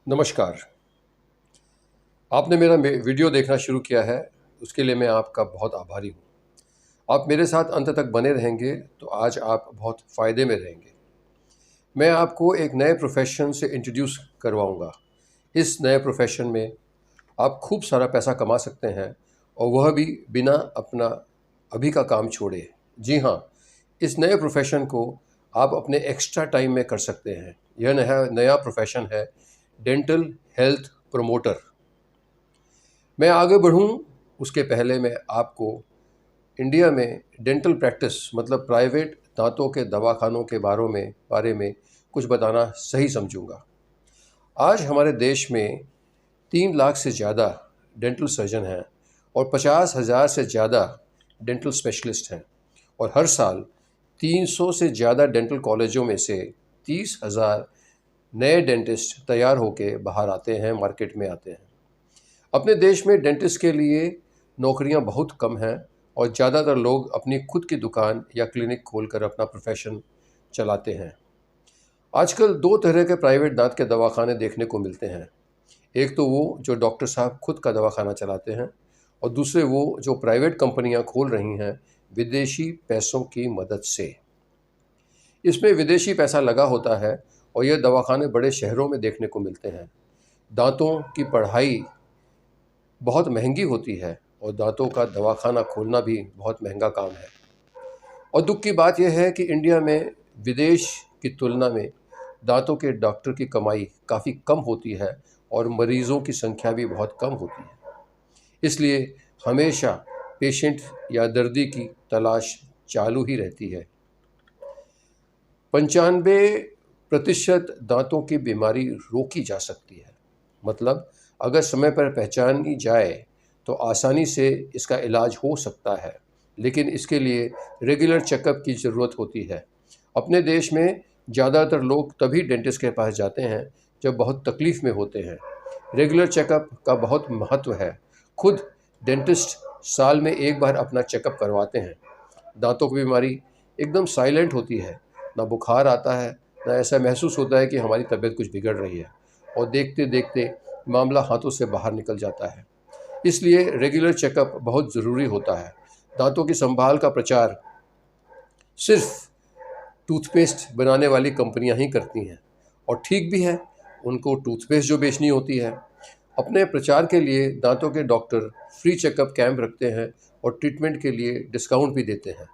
नमस्कार। आपने मेरा वीडियो देखना शुरू किया है, उसके लिए मैं आपका बहुत आभारी हूँ। आप मेरे साथ अंत तक बने रहेंगे तो आज आप बहुत फ़ायदे में रहेंगे। मैं आपको एक नए प्रोफ़ेशन से इंट्रोड्यूस करवाऊँगा। इस नए प्रोफ़ेशन में आप खूब सारा पैसा कमा सकते हैं और वह भी बिना अपना अभी का काम छोड़े। जी हाँ, इस नए प्रोफ़ेशन को आप अपने एक्स्ट्रा टाइम में कर सकते हैं। यह नया नया प्रोफ़ेशन है डेंटल हेल्थ प्रमोटर। मैं आगे बढ़ूं उसके पहले मैं आपको इंडिया में डेंटल प्रैक्टिस मतलब प्राइवेट दांतों के दवाखानों के बारे में कुछ बताना सही समझूंगा। आज हमारे देश में 3 लाख से ज़्यादा डेंटल सर्जन हैं और 50,000 से ज़्यादा डेंटल स्पेशलिस्ट हैं और हर साल 300 से ज़्यादा डेंटल कॉलेजों में से 30,000 नए डेंटिस्ट तैयार होकर बाहर आते हैं, मार्केट में आते हैं। अपने देश में डेंटिस्ट के लिए नौकरियां बहुत कम हैं और ज़्यादातर लोग अपनी खुद की दुकान या क्लिनिक खोलकर अपना प्रोफेशन चलाते हैं। आजकल दो तरह के प्राइवेट दांत के दवाखाने देखने को मिलते हैं। एक तो वो जो डॉक्टर साहब खुद का दवाखाना चलाते हैं और दूसरे वो जो प्राइवेट कंपनियां खोल रही हैं विदेशी पैसों की मदद से। इसमें विदेशी पैसा लगा होता है और यह दवाखाने बड़े शहरों में देखने को मिलते हैं। दांतों की पढ़ाई बहुत महंगी होती है और दांतों का दवाखाना खोलना भी बहुत महंगा काम है। और दुख की बात यह है कि इंडिया में विदेश की तुलना में दांतों के डॉक्टर की कमाई काफ़ी कम होती है और मरीज़ों की संख्या भी बहुत कम होती है। इसलिए हमेशा पेशेंट या दर्दी की तलाश चालू ही रहती है। 95% दांतों की बीमारी रोकी जा सकती है। मतलब अगर समय पर पहचानी जाए तो आसानी से इसका इलाज हो सकता है, लेकिन इसके लिए रेगुलर चेकअप की ज़रूरत होती है। अपने देश में ज़्यादातर लोग तभी डेंटिस्ट के पास जाते हैं जब बहुत तकलीफ़ में होते हैं। रेगुलर चेकअप का बहुत महत्व है। खुद डेंटिस्ट साल में एक बार अपना चेकअप करवाते हैं। दांतों की बीमारी एकदम साइलेंट होती है, ना बुखार आता है, ना ऐसा महसूस होता है कि हमारी तबीयत कुछ बिगड़ रही है और देखते देखते मामला हाथों से बाहर निकल जाता है। इसलिए रेगुलर चेकअप बहुत ज़रूरी होता है। दांतों की संभाल का प्रचार सिर्फ टूथपेस्ट बनाने वाली कंपनियां ही करती हैं और ठीक भी है, उनको टूथपेस्ट जो बेचनी होती है। अपने प्रचार के लिए दांतों के डॉक्टर फ्री चेकअप कैंप रखते हैं और ट्रीटमेंट के लिए डिस्काउंट भी देते हैं।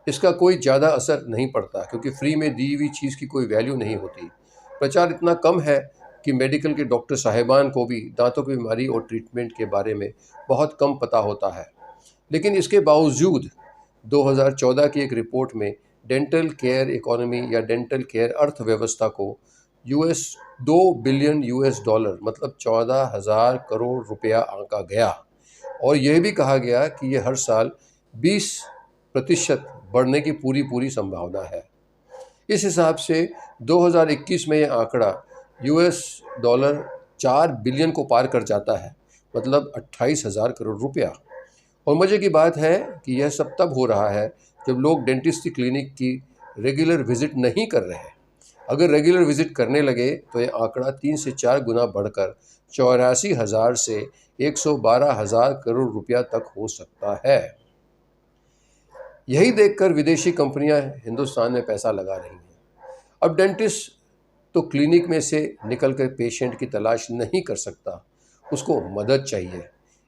इसका कोई ज़्यादा असर नहीं पड़ता क्योंकि फ्री में दी हुई चीज़ की कोई वैल्यू नहीं होती। प्रचार इतना कम है कि मेडिकल के डॉक्टर साहिबान को भी दांतों की बीमारी और ट्रीटमेंट के बारे में बहुत कम पता होता है। लेकिन इसके बावजूद 2014 की एक रिपोर्ट में डेंटल केयर इकोनॉमी या डेंटल केयर अर्थव्यवस्था को यूएस 2 बिलियन यूएस डॉलर मतलब 14,000 करोड़ रुपया आंका गया और यह भी कहा गया कि यह हर साल 20% बढ़ने की पूरी पूरी संभावना है। इस हिसाब से 2021 में यह आंकड़ा यूएस डॉलर 4 बिलियन को पार कर जाता है, मतलब 28,000 करोड़ रुपया। और मज़े की बात है कि यह सब तब हो रहा है जब लोग डेंटिस्ट की क्लिनिक की रेगुलर विजिट नहीं कर रहे हैं। अगर रेगुलर विजिट करने लगे तो यह आंकड़ा 3 से 4 गुना बढ़कर 84,000 से 112,000 करोड़ रुपया तक हो सकता है। यही देखकर विदेशी कंपनियां हिंदुस्तान में पैसा लगा रही हैं। अब डेंटिस्ट तो क्लिनिक में से निकलकर पेशेंट की तलाश नहीं कर सकता, उसको मदद चाहिए।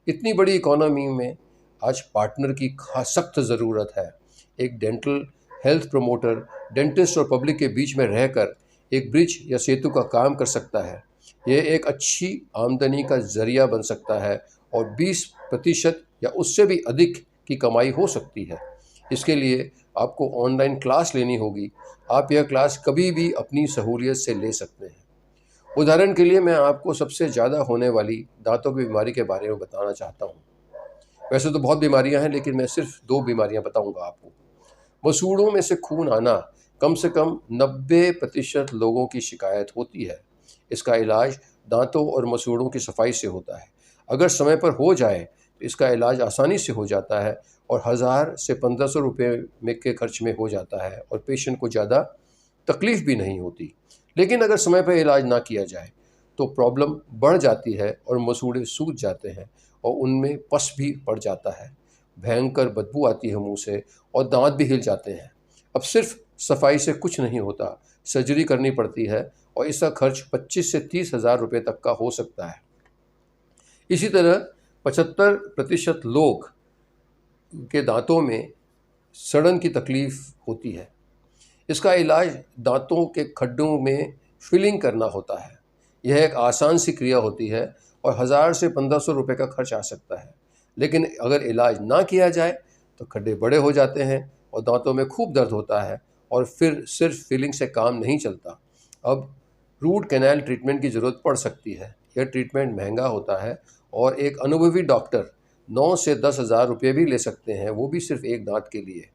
इतनी बड़ी इकोनॉमी में आज पार्टनर की खास सख्त ज़रूरत है। एक डेंटल हेल्थ प्रमोटर डेंटिस्ट और पब्लिक के बीच में रहकर एक ब्रिज या सेतु का काम कर सकता है। यह एक अच्छी आमदनी का जरिया बन सकता है और 20% या उससे भी अधिक की कमाई हो सकती है। इसके लिए आपको ऑनलाइन क्लास लेनी होगी। आप यह क्लास कभी भी अपनी सहूलियत से ले सकते हैं। उदाहरण के लिए मैं आपको सबसे ज़्यादा होने वाली दांतों की बीमारी के बारे में बताना चाहता हूँ। वैसे तो बहुत बीमारियां हैं, लेकिन मैं सिर्फ 2 बीमारियां बताऊंगा आपको। मसूड़ों में से खून आना कम से कम 90% लोगों की शिकायत होती है। इसका इलाज दांतों और मसूड़ों की सफाई से होता है। अगर समय पर हो जाए तो इसका इलाज आसानी से हो जाता है और 1,000 से 1,500 रुपये में के खर्च में हो जाता है और पेशेंट को ज़्यादा तकलीफ़ भी नहीं होती। लेकिन अगर समय पर इलाज ना किया जाए तो प्रॉब्लम बढ़ जाती है और मसूड़े सूज जाते हैं और उनमें पस भी पड़ जाता है। भयंकर बदबू आती है मुंह से और दांत भी हिल जाते हैं। अब सिर्फ सफाई से कुछ नहीं होता, सर्जरी करनी पड़ती है और इसका खर्च 25 से 30 हज़ार रुपये तक का हो सकता है। इसी तरह 75% लोग के दांतों में सड़न की तकलीफ होती है। इसका इलाज दांतों के खड्डों में फिलिंग करना होता है। यह एक आसान सी क्रिया होती है और 1000 से 1500 रुपये का खर्च आ सकता है। लेकिन अगर इलाज ना किया जाए तो खड्डे बड़े हो जाते हैं और दांतों में खूब दर्द होता है और फिर सिर्फ फिलिंग से काम नहीं चलता। अब रूट कैनाल ट्रीटमेंट की ज़रूरत पड़ सकती है। यह ट्रीटमेंट महंगा होता है और एक अनुभवी डॉक्टर 9 से 10 हज़ार रुपये भी ले सकते हैं, वो भी सिर्फ एक दांत के लिए।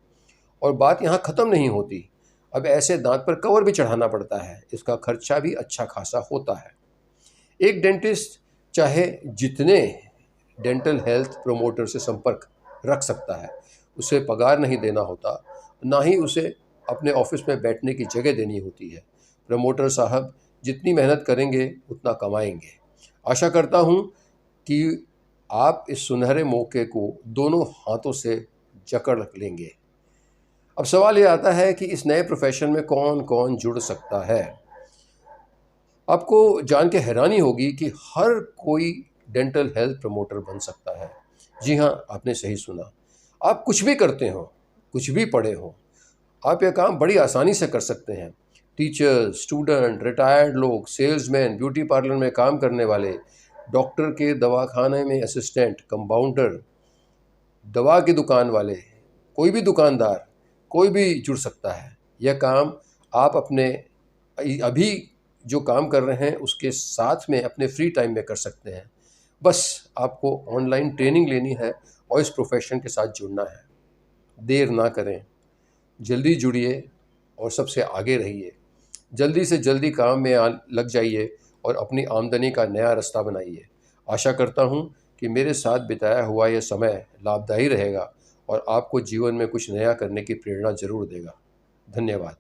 और बात यहाँ ख़त्म नहीं होती। अब ऐसे दांत पर कवर भी चढ़ाना पड़ता है। इसका खर्चा भी अच्छा खासा होता है। एक डेंटिस्ट चाहे जितने डेंटल हेल्थ प्रमोटर से संपर्क रख सकता है, उसे पगार नहीं देना होता, ना ही उसे अपने ऑफिस में बैठने की जगह देनी होती है। प्रमोटर साहब जितनी मेहनत करेंगे उतना कमाएंगे। आशा करता हूँ कि आप इस सुनहरे मौके को दोनों हाथों से जकड़ लेंगे। अब सवाल ये आता है कि इस नए प्रोफेशन में कौन कौन जुड़ सकता है। आपको जान के हैरानी होगी कि हर कोई डेंटल हेल्थ प्रमोटर बन सकता है। जी हाँ, आपने सही सुना। आप कुछ भी करते हो, कुछ भी पढ़े हो, आप यह काम बड़ी आसानी से कर सकते हैं। टीचर, स्टूडेंट, रिटायर्ड लोग, सेल्समैन, ब्यूटी पार्लर में काम करने वाले, डॉक्टर के दवाखाने में असिस्टेंट, कंपाउंडर, दवा की दुकान वाले, कोई भी दुकानदार, कोई भी जुड़ सकता है। यह काम आप अपने अभी जो काम कर रहे हैं उसके साथ में अपने फ्री टाइम में कर सकते हैं। बस आपको ऑनलाइन ट्रेनिंग लेनी है और इस प्रोफेशन के साथ जुड़ना है। देर ना करें, जल्दी जुड़िए और सबसे आगे रहिए। जल्दी से जल्दी काम में लग जाइए और अपनी आमदनी का नया रास्ता बनाइए। आशा करता हूँ कि मेरे साथ बिताया हुआ यह समय लाभदायी रहेगा और आपको जीवन में कुछ नया करने की प्रेरणा ज़रूर देगा। धन्यवाद।